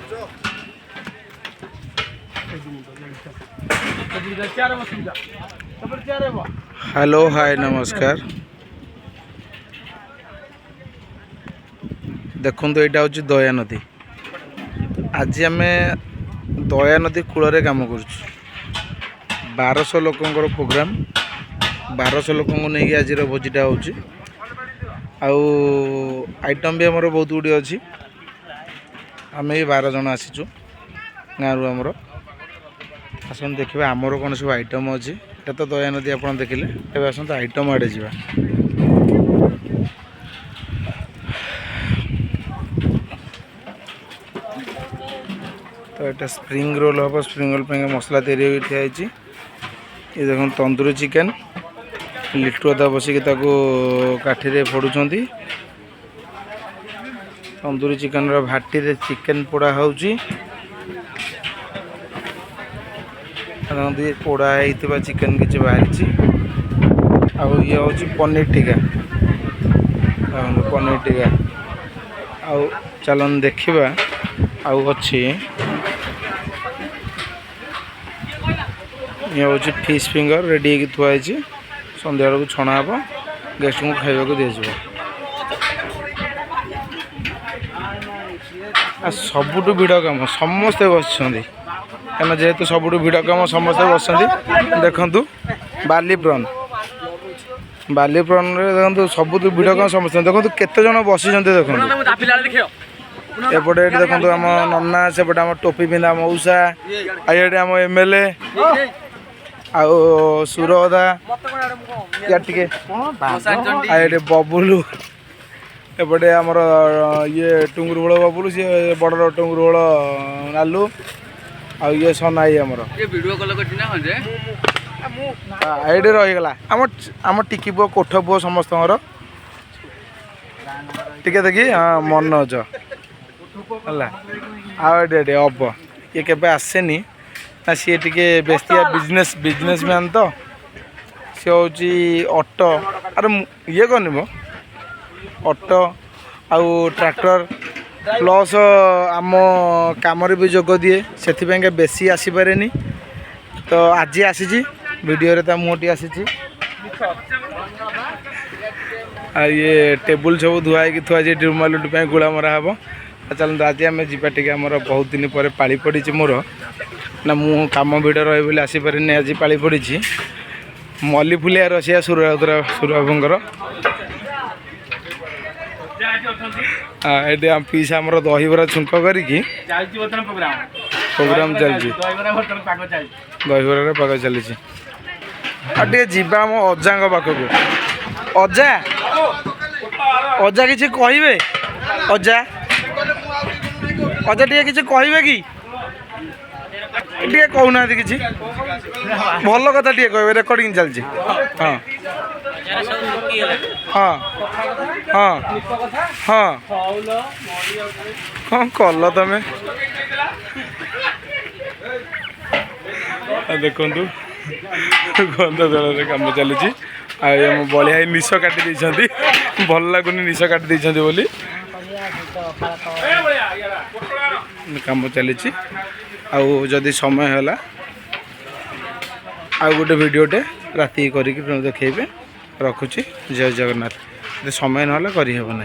Hello hi नमस्कार। देखो तो यहाँ हूँ दया नदी। आज आम दया नदी कूल कम कर 1200 लोकंर प्रोग्राम 1200 लोक नहीं आज भोजीटा हो आइटम भी आमर बहुत गुड़ी अच्छी। आम ये 12 जन आसीचु गाँव आमर आसन देखिए आमर कौन सब आइटम अच्छी। ये तो दया नदी आप देखिले ए आसत आइटम आड़े जा तो ये स्प्रिंग रोल हम स्प्रिंग रोल पे मसला तैयारी ठियाई। ये देख तंदूरी चिकेन लिट्टू अदा बसिक काठी फोड़ुंट। तंदूरी चिकेन भाटी रे चिकेन पोड़ा हो पोड़ा होता चिकेन किसी बाहरी। ये हूँ पनीर टिक्का पनीर टिक्का चलन देखा अच्छी। ये हूँ फिश फिंगर रेडी थुआई संध्या बेलू छणा हम गेस्ट को खाइबा दिज्व। सबुठ भिड़ कम समस्ते बस कहीं जेहेतु सबुठ भिड़ कम समस्ते बस देखु बाली प्रन देखो सबुठ भिड़ कम समस्त देखो केते जन बसी देखो एपटे देखो आम नन्ना सेपटे आम टोपी पिंधा मऊसा आम एमएलए आउ सुरदा टे बबुलू एपटे आमर ये टुंगुर बड़ बबुलू सी बड़ टुंगुर बड़ नालू आ ये सनाई आमर ये रहीगला आम टिकी पुओ कोठ पुओ समस्त टिके देखी हाँ मनोज है अब ये केबे आसेनी ना सी टे बेस्तिया बिजनेसमैन तो सी हूँ ऑटो अरे ये कौन मो ऑटो आउ ट्रैक्टर प्लस आम कम भी जोग दिए से बेसी आसीपारे तो आज आसी वीडियो मुहटी आसी। ये टेबुल सब धुआई थुआ रुमालुटी गुला मरा हम। चलते आज आम जा टे बहुत दिन पर पाली पड़ी मोर ना मु कम भिड़ रही बोली आसीपारे आज पाली पड़ी मल्ली फुलिया रसिया सुरभर ये आम पीस आम दहीबरा छुंक कर प्रोग्राम चलती दहीबरार पाग चली आम अजा पाखक अजा अजा कि कहे अजा अजा टे कहे कि कहना कि भल कथा टे कह रेकर्डिंग चलती हाँ हाँ हाँ हाँ कौन कल तुम देखु गंध जल कम चली बलिया निश काटी भल लगुनि निश काटी बोली कम चली जदि समय है आउ गोटे वीडियोटे राति करके देखेबे रखुची। जय जगन्नाथ। समय ना करना।